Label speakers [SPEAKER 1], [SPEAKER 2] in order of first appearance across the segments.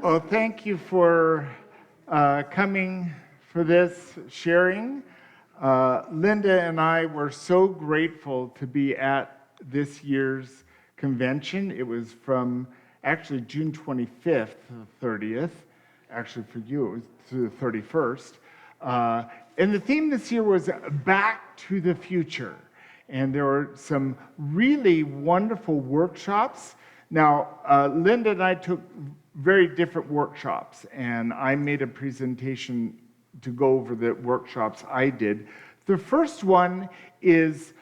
[SPEAKER 1] Well, thank you for coming for this sharing. Linda and I were so grateful to be at this year's convention. It was from actually June 25th to the 30th. Actually, for you, it was to the 31st. And the theme this year was Back to the Future. And there were some really wonderful workshops. Now, Linda and I took very different workshops, and I made a presentation to go over the workshops I did. The first one is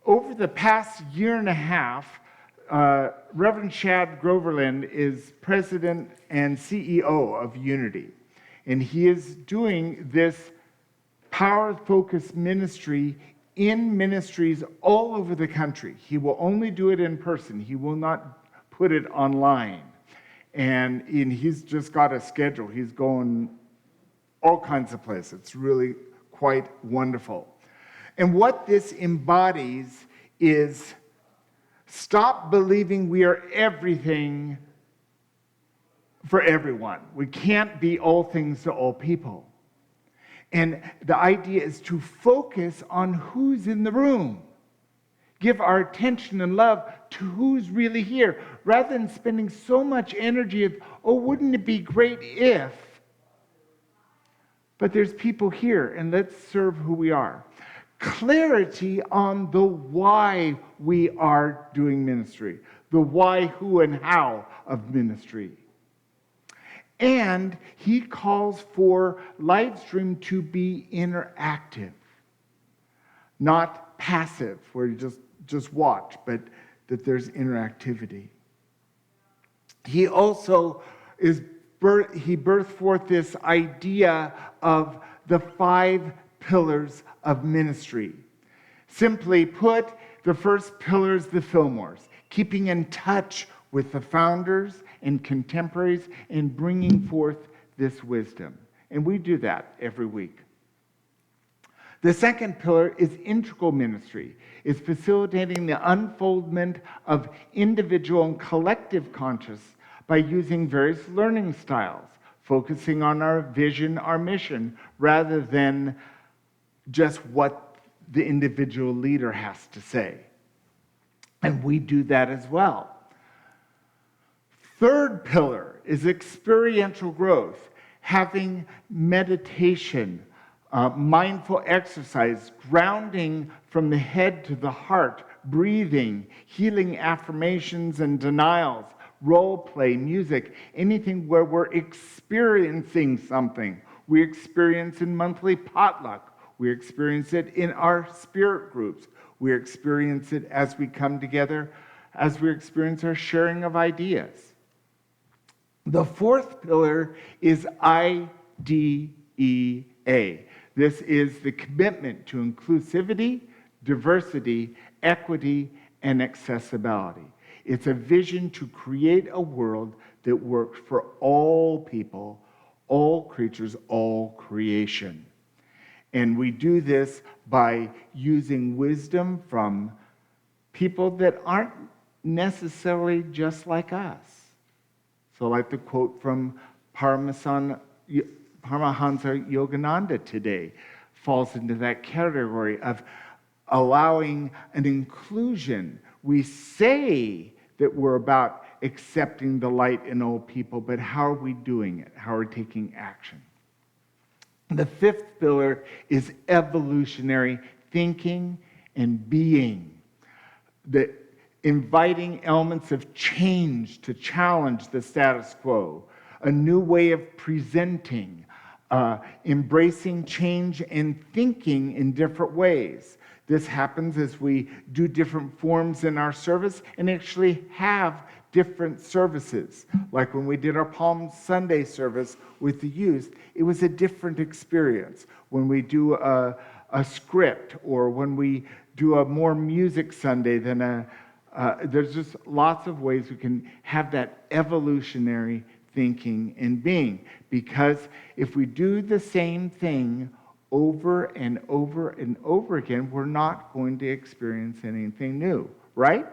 [SPEAKER 1] over the past year and a half, Reverend Chad Groverland is president and CEO of Unity, and he is doing this power-focused ministry in ministries all over the country. He will only do it in person. He will not put it online. And he's just got a schedule. He's going all kinds of places. It's really quite wonderful. And what this embodies is stop believing we are everything for everyone. We can't be all things to all people. And the idea is to focus on who's in the room. Give our attention and love to who's really here, rather than spending so much energy of, oh, wouldn't it be great if? But there's people here, and let's serve who we are. Clarity on the why we are doing ministry, the why, who, and how of ministry. And he calls for Livestream to be interactive, not passive, where you just watch, but that there's interactivity. He also he birthed forth this idea of the 5 pillars of ministry. Simply put, the first pillar is the Fillmores, keeping in touch with the founders and contemporaries and bringing forth this wisdom. And we do that every week. The second pillar is integral ministry. It's facilitating the unfoldment of individual and collective consciousness by using various learning styles, focusing on our vision, our mission, rather than just what the individual leader has to say. And we do that as well. Third pillar is experiential growth, having meditation, mindful exercise, grounding from the head to the heart, breathing, healing affirmations and denials, role play, music, anything where we're experiencing something. We experience in monthly potluck. We experience it in our spirit groups. We experience it as we come together, as we experience our sharing of ideas. The fourth pillar is IDEA. This is the commitment to inclusivity, diversity, equity, and accessibility. It's a vision to create a world that works for all people, all creatures, all creation. And we do this by using wisdom from people that aren't necessarily just like us. So like the quote from Paramahansa Yogananda today falls into that category of allowing an inclusion. We say that we're about accepting the light in all people, but how are we doing it? How are we taking action? The fifth pillar is evolutionary thinking and being. The inviting elements of change to challenge the status quo, a new way of presenting, embracing change and thinking in different ways. This happens as we do different forms in our service and actually have different services. Like when we did our Palm Sunday service with the youth, it was a different experience. When we do a script, or when we do a more music Sunday than there's just lots of ways we can have that evolutionary thinking and being. Because if we do the same thing over and over and over again, we're not going to experience anything new, right?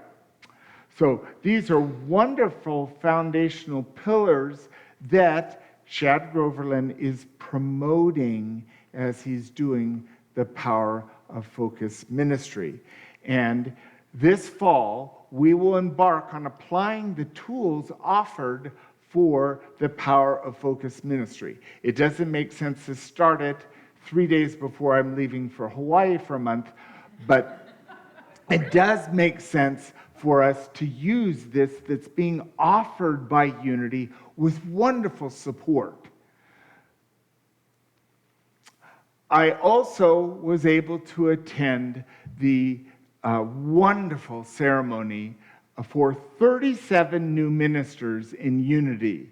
[SPEAKER 1] So these are wonderful foundational pillars that Shad Groverland is promoting as he's doing the Power of Focus ministry. And this fall, we will embark on applying the tools offered for the Power of Focus ministry. It doesn't make sense to start it 3 days before I'm leaving for Hawaii for a month, but it does make sense for us to use this that's being offered by Unity with wonderful support. I also was able to attend the wonderful ceremony for 37 new ministers in Unity.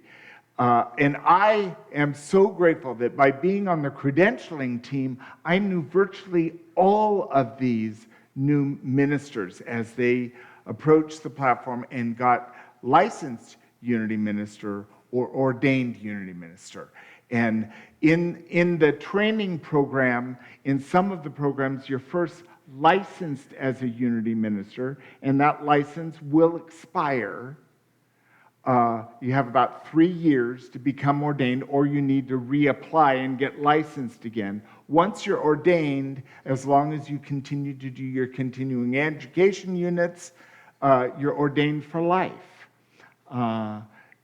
[SPEAKER 1] And I am so grateful that by being on the credentialing team, I knew virtually all of these new ministers as they approached the platform and got licensed Unity minister or ordained Unity minister. And in the training program, in some of the programs, you're first licensed as a Unity minister, and that license will expire. You have about 3 years to become ordained, or you need to reapply and get licensed again. Once you're ordained, as long as you continue to do your continuing education units, you're ordained for life.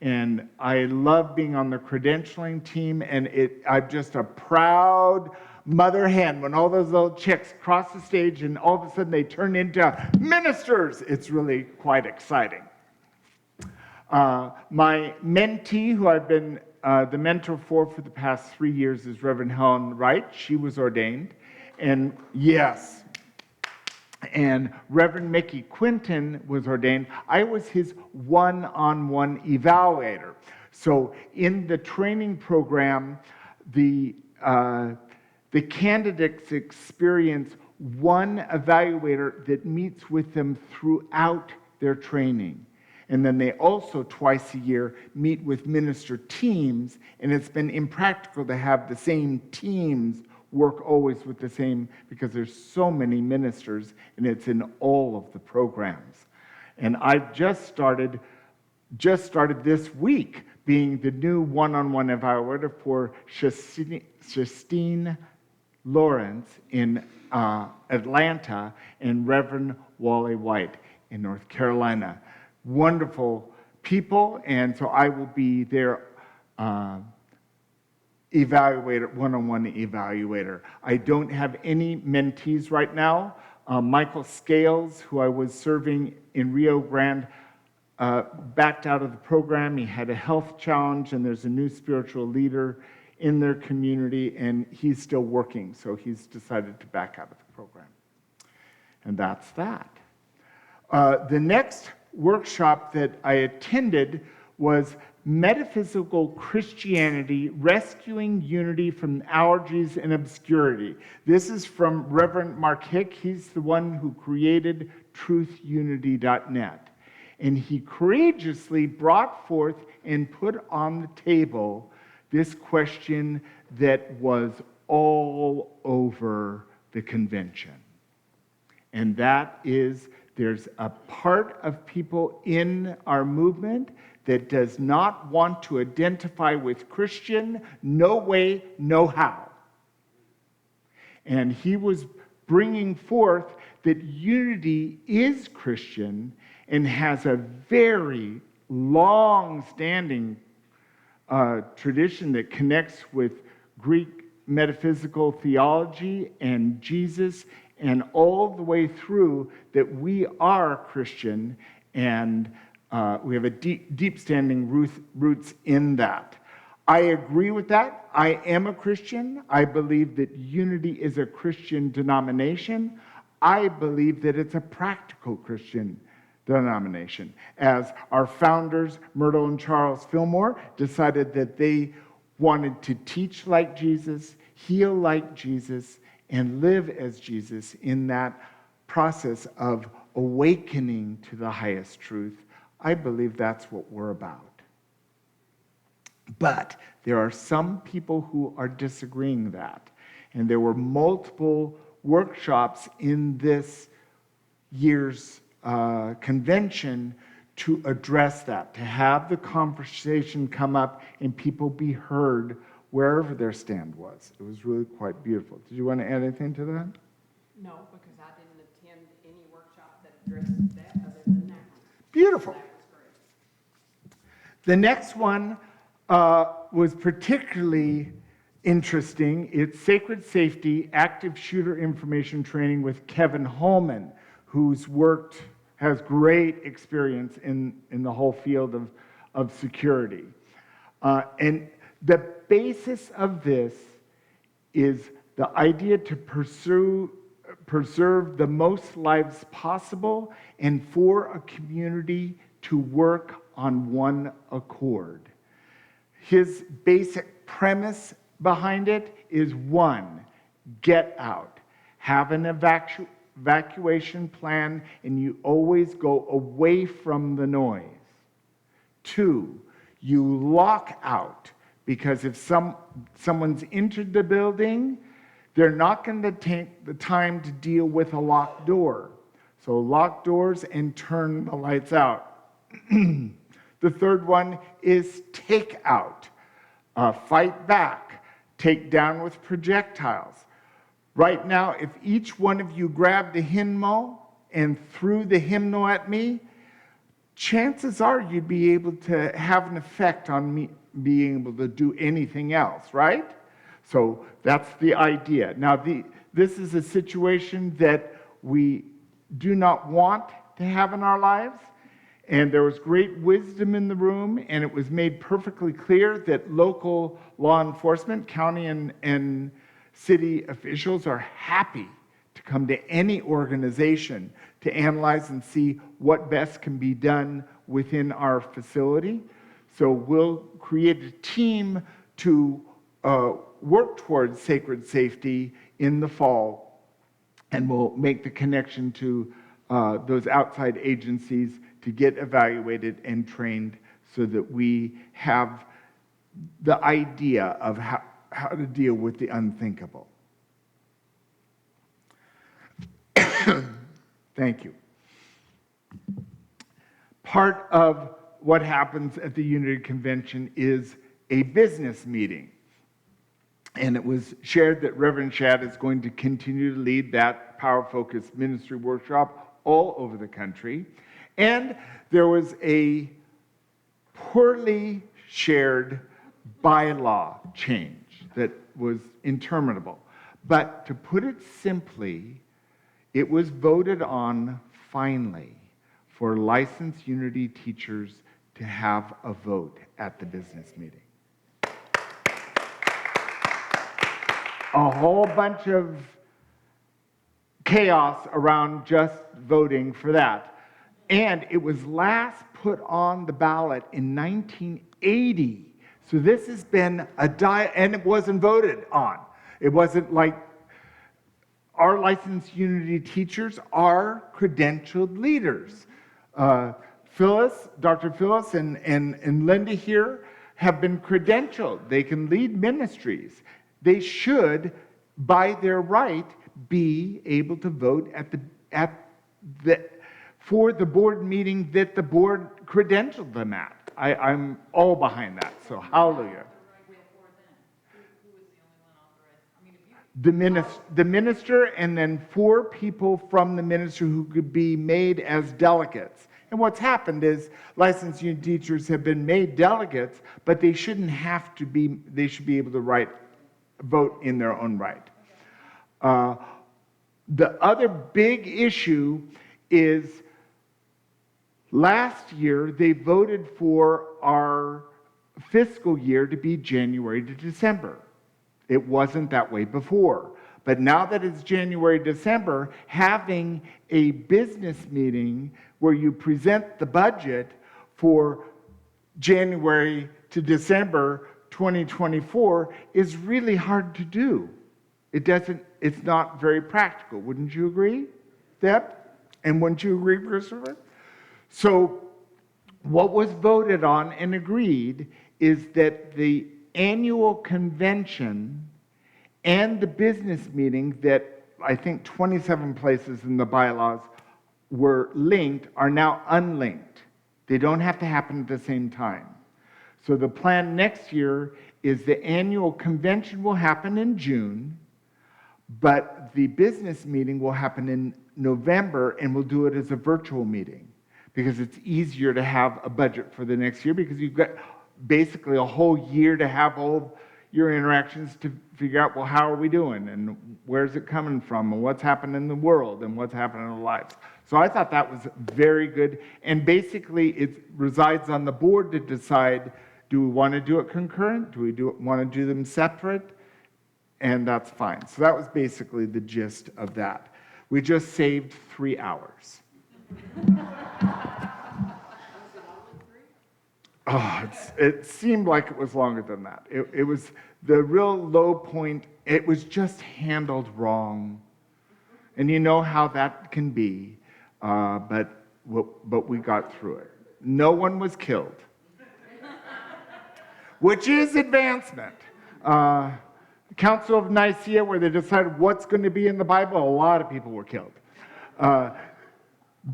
[SPEAKER 1] And I love being on the credentialing team, and I'm just a proud mother hen when all those little chicks cross the stage and all of a sudden they turn into ministers. It's really quite exciting. My mentee, who I've been the mentor for the past 3 years, is Reverend Helen Wright. She was ordained. And yes. And Reverend Mickey Quinton was ordained. I was his one-on-one evaluator. So in the training program, the candidates experience one evaluator that meets with them throughout their training. And then they also, twice a year, meet with minister teams, and it's been impractical to have the same teams work always with the same, because there's so many ministers, and it's in all of the programs. And I've just started this week being the new one-on-one evaluator for Justine Lawrence in Atlanta and Reverend Wally White in North Carolina. Wonderful people, and so I will be their evaluator, one-on-one evaluator. I don't have any mentees right now. Michael Scales, who I was serving in Rio Grande, backed out of the program. He had a health challenge, and there's a new spiritual leader in their community, and he's still working, so he's decided to back out of the program. And that's that. The next workshop that I attended was Metaphysical Christianity, Rescuing Unity from Allergies and Obscurity. This is from Reverend Mark Hick. He's the one who created TruthUnity.net. And he courageously brought forth and put on the table this question that was all over the convention. And that is, there's a part of people in our movement that does not want to identify with Christian, no way, no how. And he was bringing forth that Unity is Christian and has a very long-standing tradition that connects with Greek metaphysical theology and Jesus, and all the way through that we are Christian, and we have a deep-standing roots in that. I agree with that. I am a Christian. I believe that Unity is a Christian denomination. I believe that it's a practical Christian denomination. As our founders, Myrtle and Charles Fillmore, decided that they wanted to teach like Jesus, heal like Jesus, and live as Jesus in that process of awakening to the highest truth. I believe that's what we're about. But there are some people who are disagreeing that. And there were multiple workshops in this year's convention to address that, to have the conversation come up and people be heard wherever their stand was. It was really quite beautiful. Did you want to add anything to that?
[SPEAKER 2] No, because I didn't attend any workshop that addressed that other than that one.
[SPEAKER 1] Beautiful.
[SPEAKER 2] That was great.
[SPEAKER 1] The next one was particularly interesting. It's Sacred Safety Active Shooter Information Training with Kevin Holman, who's has great experience in the whole field of security. And the basis of this is the idea to preserve the most lives possible and for a community to work on one accord. His basic premise behind it is 1, get out. Have an evacuation plan, and you always go away from the noise. 2, you lock out, because if someone's entered the building, they're not going to take the time to deal with a locked door. So lock doors and turn the lights out. The third one is take out. Fight back. Take down with projectiles. Right now, if each one of you grabbed a hymnal and threw the hymnal at me, chances are you'd be able to have an effect on me being able to do anything else, right? So that's the idea. Now, this is a situation that we do not want to have in our lives, and there was great wisdom in the room, and it was made perfectly clear that local law enforcement, county and city officials are happy to come to any organization to analyze and see what best can be done within our facility. So we'll create a team to work towards sacred safety in the fall, and we'll make the connection to those outside agencies to get evaluated and trained so that we have the idea of how to deal with the unthinkable. Thank you. Part of what happens at the Unity Convention is a business meeting. And it was shared that Reverend Shad is going to continue to lead that Power Focus ministry workshop all over the country. And there was a poorly shared bylaw change that was interminable. But to put it simply, it was voted on finally for licensed Unity teachers to have a vote at the business meeting. A whole bunch of chaos around just voting for that. And it was last put on the ballot in 1980. So this has been and it wasn't voted on. It wasn't like our licensed Unity teachers are credentialed leaders. Phyllis, Dr. Phyllis and Linda here have been credentialed. They can lead ministries. They should, by their right, be able to vote for the board meeting that the board credentialed them at. I'm all behind that, so hallelujah. The minister and then 4 people from the ministry who could be made as delegates. And what's happened is licensed Unity teachers have been made delegates, but they shouldn't have to be, they should be able to vote in their own right. The other big issue is last year they voted for our fiscal year to be January to December. It wasn't that way before. But now that it's January, December, having a business meeting where you present the budget for January to December 2024 is really hard to do. It's not very practical. Wouldn't you agree, Deb? And wouldn't you agree, Christopher? So what was voted on and agreed is that the annual convention and the business meeting that I think 27 places in the bylaws were linked are now unlinked. They don't have to happen at the same time. So the plan next year is the annual convention will happen in June, but the business meeting will happen in November, and we'll do it as a virtual meeting because it's easier to have a budget for the next year because you've got basically a whole year to have all of your interactions to figure out, well, how are we doing and where's it coming from and what's happening in the world and what's happening in our lives. So I thought that was very good. And basically it resides on the board to decide, do we want to do it concurrent? Do we want to do them separate? And that's fine. So that was basically the gist of that. We just saved 3 hours. Oh, it seemed like it was longer than that. It was the real low point. It was just handled wrong. And you know how that can be. But we got through it. No one was killed, which is advancement. Council of Nicaea, where they decided what's going to be in the Bible, a lot of people were killed.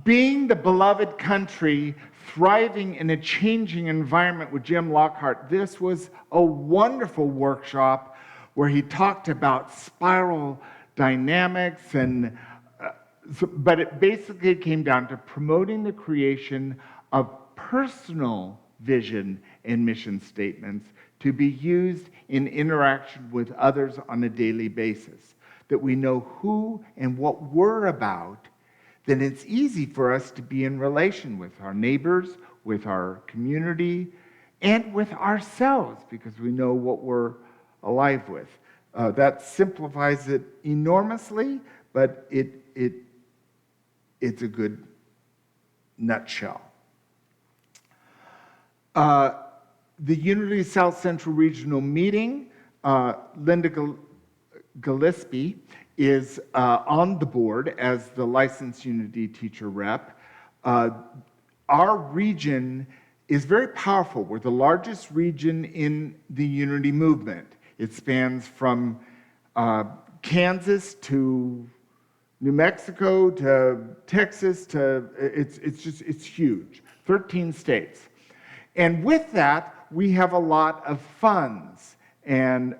[SPEAKER 1] Being the beloved country, thriving in a changing environment with Jim Lockhart, this was a wonderful workshop where he talked about spiral dynamics, but it basically came down to promoting the creation of personal vision and mission statements to be used in interaction with others on a daily basis, that we know who and what we're about, then it's easy for us to be in relation with our neighbors, with our community, and with ourselves because we know what we're alive with. That simplifies it enormously, but it's a good nutshell. The Unity South Central Regional Meeting, Linda Gillespie is on the board as the licensed Unity teacher rep. Our region is very powerful. We're the largest region in the Unity movement. It spans from Kansas to New Mexico to Texas to it's huge. 13 states. And with that, we have a lot of funds. And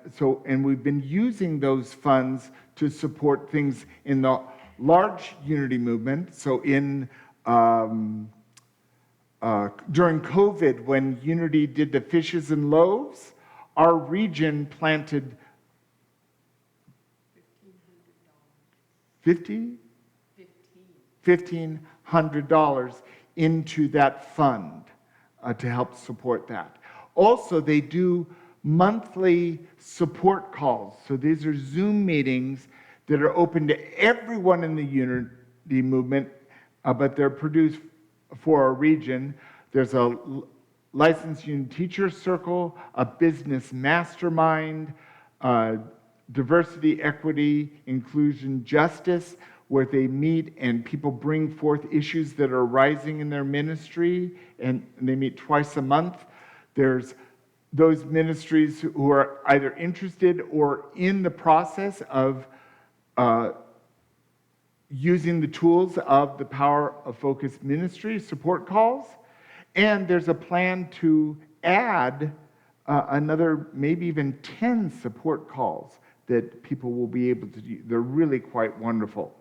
[SPEAKER 1] we've been using those funds to support things in the large Unity movement. So during COVID, when Unity did the Fishes and Loaves, our region planted $1,500 into that fund to help support that. Also, they do monthly support calls. So these are Zoom meetings that are open to everyone in the Unity movement, but they're produced for our region. There's a licensed Unity teacher circle, a business mastermind, diversity, equity, inclusion, justice, where they meet and people bring forth issues that are rising in their ministry, and they meet twice a month. There's those ministries who are either interested or in the process of using the tools of the Power of Focus ministry support calls. And there's a plan to add another maybe even 10 support calls that people will be able to do. They're really quite wonderful.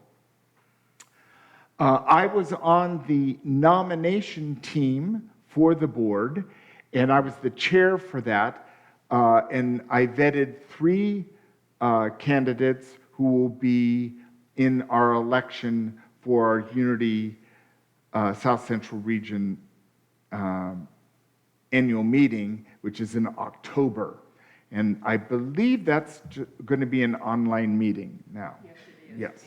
[SPEAKER 1] I was on the nomination team for the board, and I was the chair for that, and I vetted 3 candidates who will be in our election for our Unity South Central Region annual meeting, which is in October. And I believe that's going to be an online meeting now.
[SPEAKER 2] Yes, it is.
[SPEAKER 1] Yes.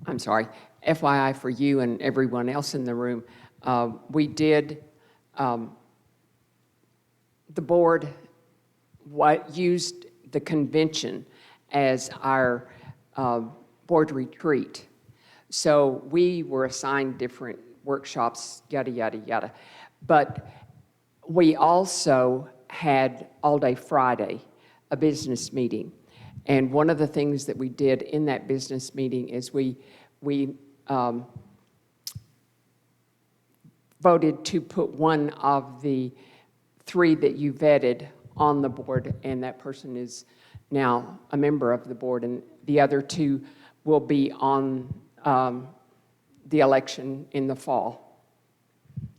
[SPEAKER 2] And just FYI for you and everyone else in the room, we did, the board used the convention as our board retreat. So we were assigned different workshops, yada, yada, yada. But we also had all day Friday, a business meeting. And one of the things that we did in that business meeting is we voted to put one of the three that you vetted on the board, and that person is now a member of the board, and the other two will be on the election in the fall.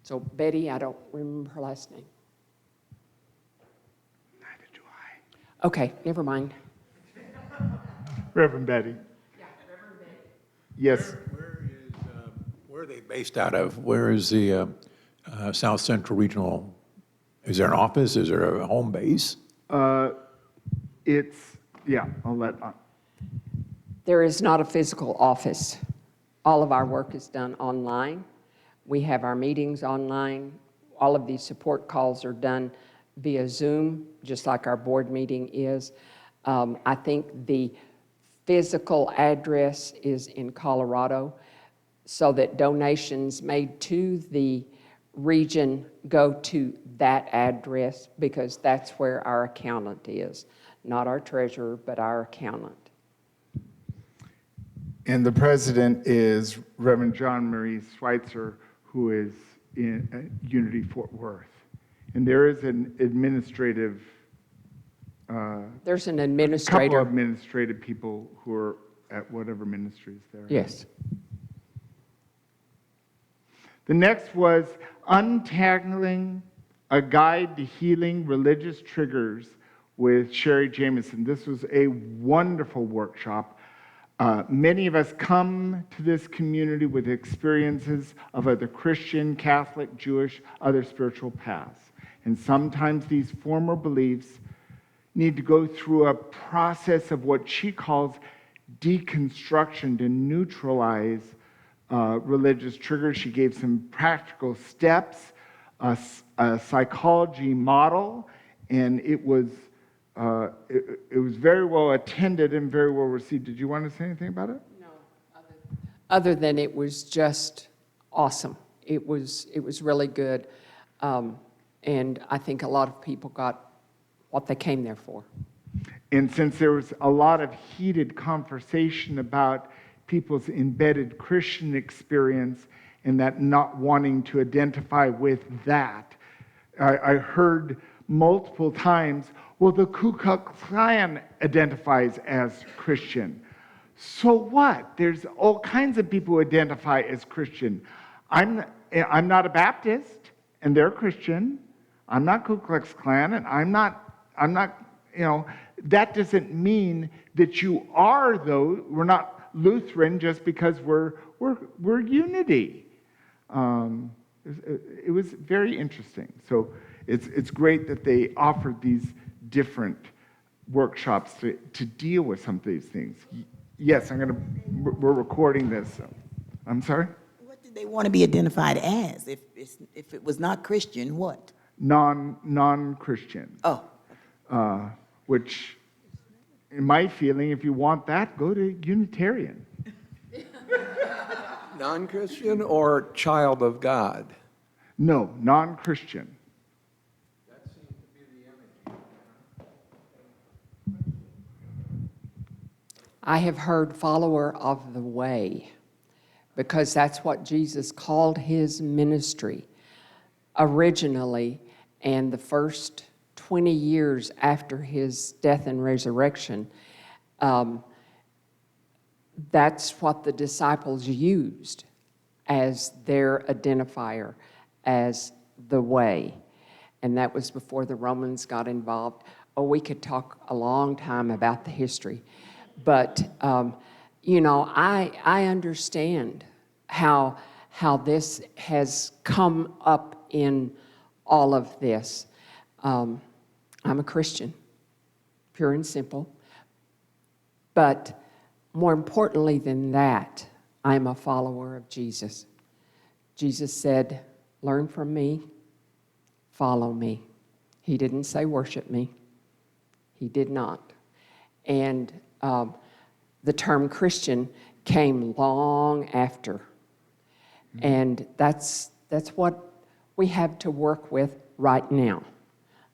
[SPEAKER 2] So Betty, I don't remember her last name.
[SPEAKER 1] Neither do I.
[SPEAKER 2] Okay, never mind.
[SPEAKER 1] Reverend Betty.
[SPEAKER 2] Yeah, Reverend Betty.
[SPEAKER 1] Yes.
[SPEAKER 3] Where are they based out of? Where is the South Central Regional? Is there an office? Is there a home base?
[SPEAKER 1] I'll let,
[SPEAKER 2] There is not a physical office. All of our work is done online. We have our meetings online. All of these support calls are done via Zoom, just like our board meeting is. I think the physical address is in Colorado, so that donations made to the region go to that address, because that's where our accountant is. Not our treasurer, but our accountant.
[SPEAKER 1] and the president is Reverend John Marie Schweitzer, who is in Unity Fort Worth. And there is an administrative,
[SPEAKER 2] There's an
[SPEAKER 1] couple
[SPEAKER 2] administrator.
[SPEAKER 1] of administrative people who are at whatever ministries there.
[SPEAKER 2] Yes.
[SPEAKER 1] The next was Untangling a Guide to Healing Religious Triggers with Sherry Jameson. This was a wonderful workshop. Many of us come to this community with experiences of other Christian, Catholic, Jewish, other spiritual paths. And sometimes these former beliefs need to go through a process of what she calls deconstruction to neutralize religious triggers. She gave some practical steps, a psychology model, and it was very well attended and very well received. Did you want to say anything about it?
[SPEAKER 2] No, other than it was just awesome. It was really good, and I think a lot of people got what they came there for.
[SPEAKER 1] And since there was a lot of heated conversation about people's embedded Christian experience and that not wanting to identify with that, I heard multiple times, well, the Ku Klux Klan identifies as Christian. So what? There's all kinds of people who identify as Christian. I'm not a Baptist, and they're Christian. I'm not Ku Klux Klan, and I'm not, that doesn't mean that you are, though. We're not Lutheran just because we're unity. It was very interesting. So it's great that they offered these different workshops to deal with some of these things. Yes, we're recording this. I'm sorry?
[SPEAKER 4] What did they want to be identified as? If it was not Christian, what?
[SPEAKER 1] Non-Christian.
[SPEAKER 4] Oh,
[SPEAKER 1] Which, in my feeling, if you want that, go to Unitarian.
[SPEAKER 5] Non-Christian or child of God?
[SPEAKER 1] No, non-Christian.
[SPEAKER 2] I have heard follower of the way, because that's what Jesus called his ministry originally, and the first 20 years after his death and resurrection, that's what the disciples used as their identifier, as the way. And that was before the Romans got involved. Oh, we could talk a long time about the history. But, I understand how this has come up in all of this. I'm a Christian, pure and simple. But more importantly than that, I'm a follower of Jesus. Jesus said, learn from me, follow me. He didn't say worship me. He did not. And the term Christian came long after. And that's what we have to work with right now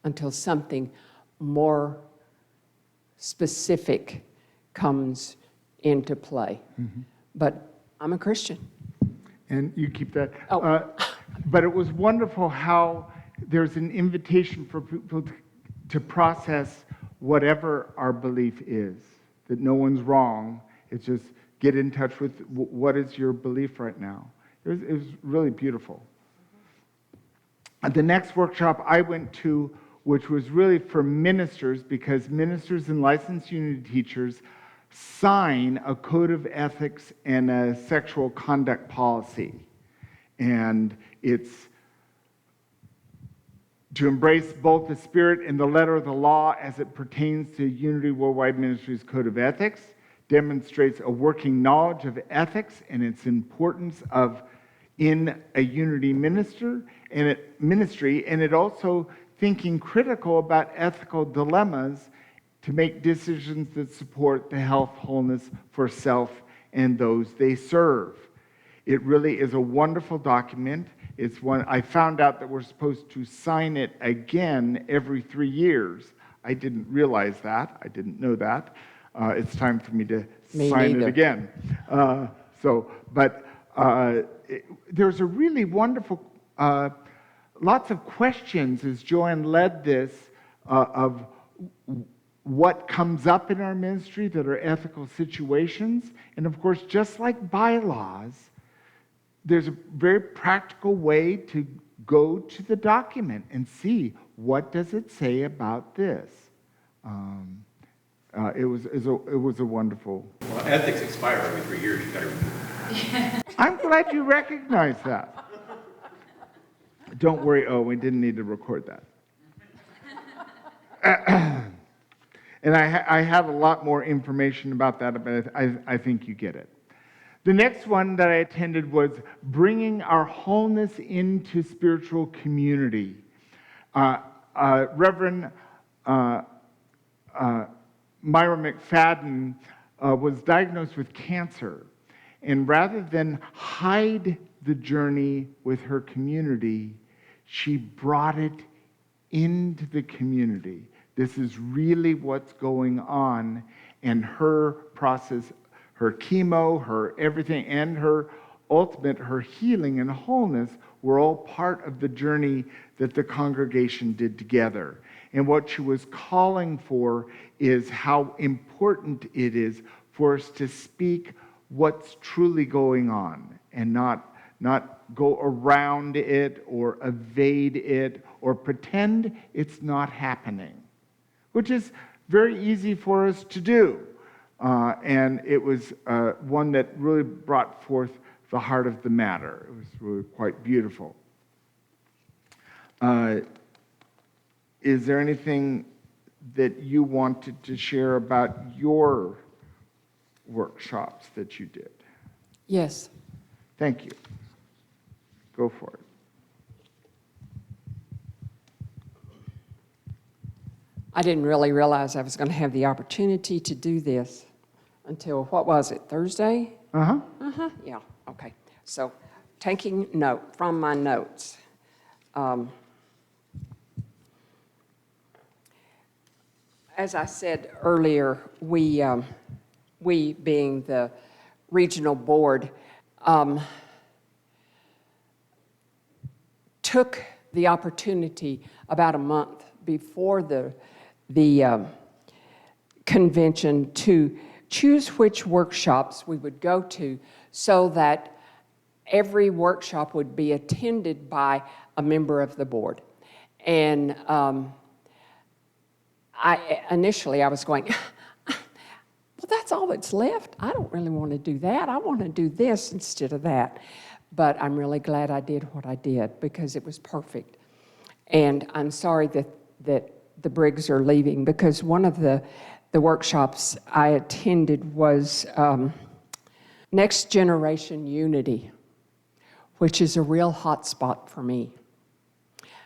[SPEAKER 2] until something more specific comes into play. But I'm a Christian.
[SPEAKER 1] And you keep that.
[SPEAKER 2] Oh.
[SPEAKER 1] But it was wonderful how there's an invitation for people to process whatever our belief is, that no one's wrong. It's just get in touch with what is your belief right now. It was really beautiful. The next workshop I went to, which was really for ministers, because ministers and licensed unity teachers sign a code of ethics and a sexual conduct policy. And it's to embrace both the spirit and the letter of the law as it pertains to Unity Worldwide Ministries Code of Ethics, demonstrates a working knowledge of ethics and its importance in a unity ministry, and it also thinking critical about ethical dilemmas to make decisions that support the health, wholeness for self and those they serve. It really is a wonderful document. It's one I found out that we're supposed to sign it again every 3 years. I didn't realize that. I didn't know that. It's time for me to sign it again. There's a really wonderful, lots of questions as Joanne led this of what comes up in our ministry that are ethical situations. And of course, just like bylaws, there's a very practical way to go to the document and see what does it say about this. It was a wonderful.
[SPEAKER 3] Well, ethics expire every 3 years. You got to.
[SPEAKER 1] I'm glad you recognize that. Don't worry, we didn't need to record that. And I have a lot more information about that, but I think you get it. The next one that I attended was bringing our wholeness into spiritual community. Reverend Myra McFadden was diagnosed with cancer. And rather than hide the journey with her community, she brought it into the community. This is really what's going on, and her process, her chemo, her everything, and her healing and wholeness were all part of the journey that the congregation did together. And what she was calling for is how important it is for us to speak what's truly going on and not go around it or evade it or pretend it's not happening, which is very easy for us to do. And it was one that really brought forth the heart of the matter. It was really quite beautiful. Is there anything that you wanted to share about your workshops that you did?
[SPEAKER 2] Yes.
[SPEAKER 1] Thank you. Go for it.
[SPEAKER 2] I didn't really realize I was going to have the opportunity to do this until, what was it, Thursday?
[SPEAKER 1] Uh-huh.
[SPEAKER 2] Yeah, okay. So taking note from my notes. As I said earlier, we being the regional board, took the opportunity about a month before the convention to choose which workshops we would go to so that every workshop would be attended by a member of the board. And initially I was going, well, that's all that's left. I don't really want to do that. I want to do this instead of that. But I'm really glad I did what I did because it was perfect. And I'm sorry that the Briggs are leaving because one of the workshops I attended was Next Generation Unity, which is a real hot spot for me.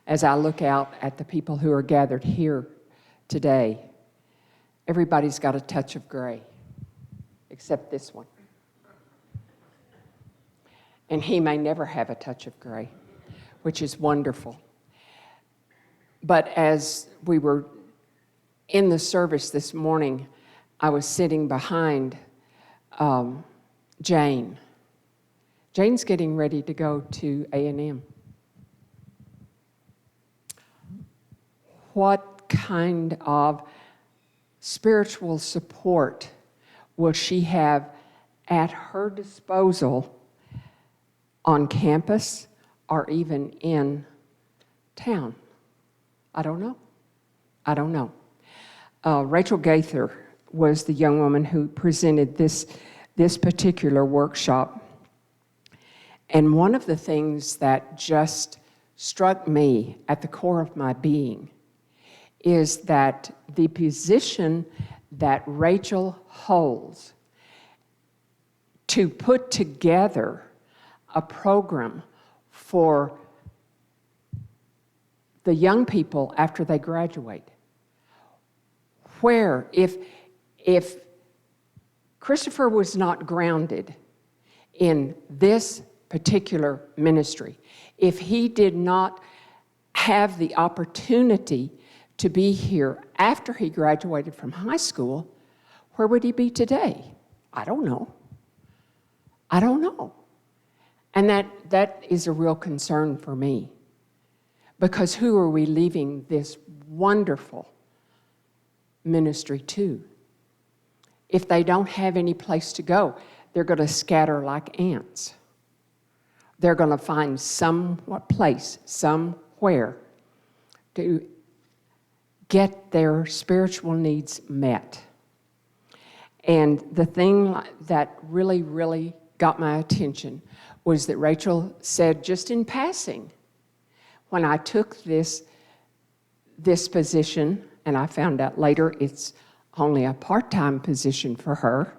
[SPEAKER 2] As I look out at the people who are gathered here today, everybody's got a touch of gray, except this one. And he may never have a touch of gray, which is wonderful. But as we were in the service this morning, I was sitting behind Jane. Jane's getting ready to go to A&M. what kind of spiritual support will she have at her disposal on campus or even in town? I don't know. I don't know. Rachel Gaither was the young woman who presented this particular workshop. And one of the things that just struck me at the core of my being is that the position that Rachel holds to put together a program for the young people after they graduate, where if Christopher was not grounded in this particular ministry, if he did not have the opportunity to be here after he graduated from high school, where would he be today? I don't know. I don't know. And that is a real concern for me, because who are we leaving this wonderful ministry to? If they don't have any place to go, they're going to scatter like ants. They're going to find some place, somewhere, to get their spiritual needs met. And the thing that really, really got my attention was that Rachel said, just in passing, when I took this position, and I found out later it's only a part-time position for her,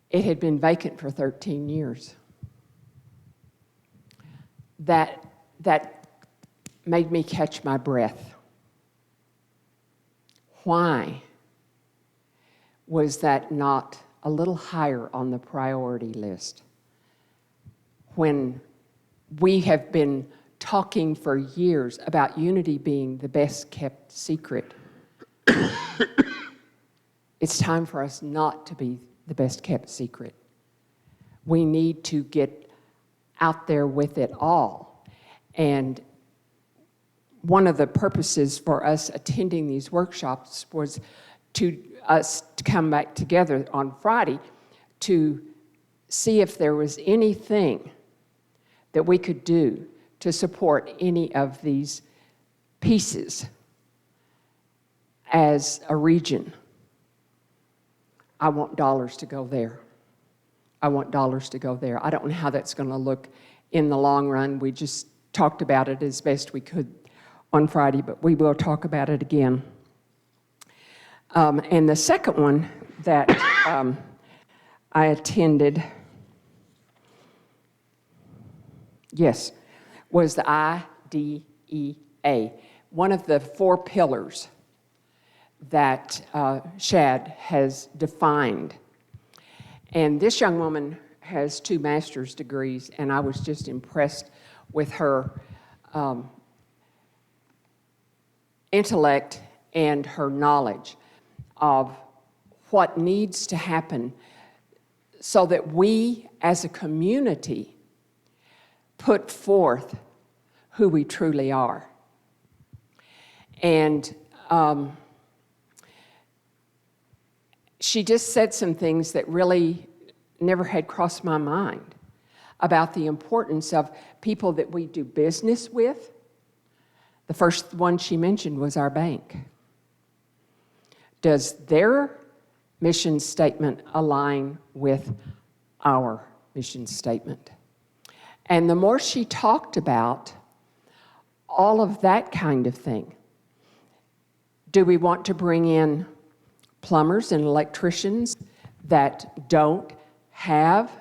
[SPEAKER 2] it had been vacant for 13 years. That made me catch my breath. Why was that not a little higher on the priority list when we have been talking for years about unity being the best kept secret? It's time for us not to be the best kept secret. We need to get out there with it all. And one of the purposes for us attending these workshops was to us to come back together on Friday to see if there was anything that we could do to support any of these pieces as a region. I want dollars to go there. I want dollars to go there. I don't know how that's going to look in the long run. We just talked about it as best we could on Friday, but we will talk about it again. And the second one that I attended, was the IDEA, one of the 4 pillars that Shad has defined. And this young woman has 2 master's degrees, and I was just impressed with her intellect and her knowledge of what needs to happen so that we as a community put forth who we truly are. And she just said some things that really never had crossed my mind about the importance of people that we do business with. The first one she mentioned was our bank. Does their mission statement align with our mission statement? And the more she talked about all of that kind of thing, do we want to bring in plumbers and electricians that don't have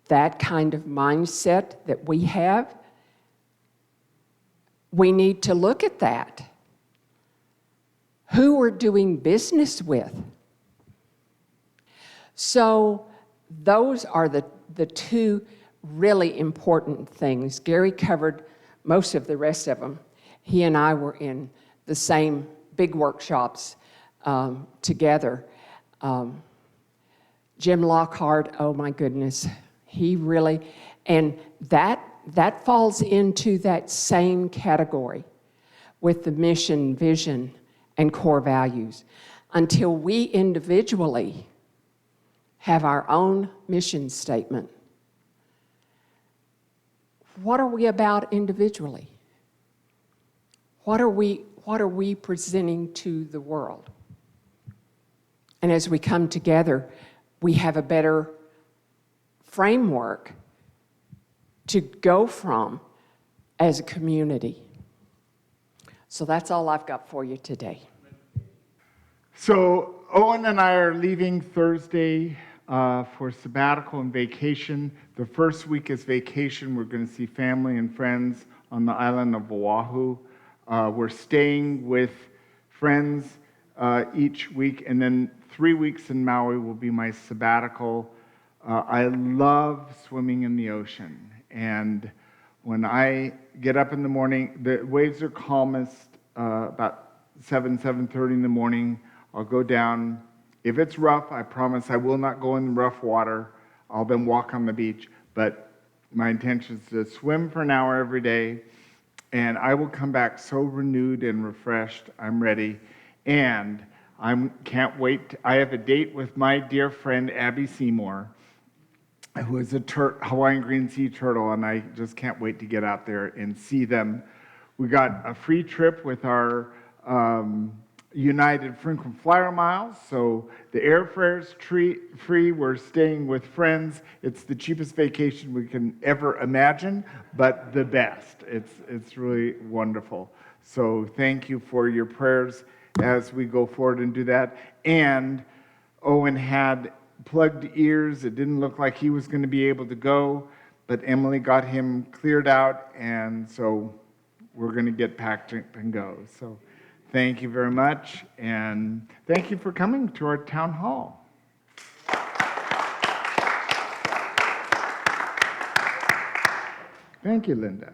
[SPEAKER 2] that kind of mindset that we have? We need to look at that. Who we're doing business with. So those are the 2 really important things. Gary covered most of the rest of them. He and I were in the same big workshops together. Jim Lockhart, oh my goodness, he really, and that that falls into that same category with the mission, vision, and core values. Until we individually have our own mission statement, what are we about individually? What are we presenting to the world? And as we come together, we have a better framework to go from as a community. So that's all I've got for you today.
[SPEAKER 1] So Owen and I are leaving Thursday for sabbatical and vacation. The first week is vacation. We're going to see family and friends on the island of Oahu. We're staying with friends each week, and then 3 weeks in Maui will be my sabbatical. I love swimming in the ocean, and when I get up in the morning, the waves are calmest about 7:30 in the morning. I'll go down. If it's rough, I promise I will not go in the rough water. I'll then walk on the beach. But my intention is to swim for an hour every day, and I will come back so renewed and refreshed. I'm ready, and I can't wait. I have a date with my dear friend Abby Seymour, who is a Hawaiian green sea turtle, and I just can't wait to get out there and see them. We got a free trip with our United Frequent Flyer Miles, so the airfare's free. We're staying with friends. It's the cheapest vacation we can ever imagine, but the best. It's really wonderful. So thank you for your prayers as we go forward and do that. And Owen had plugged ears. It didn't look like he was going to be able to go, but Emily got him cleared out, and so we're going to get packed and go. So thank you very much, and thank you for coming to our town hall. Thank you, Linda.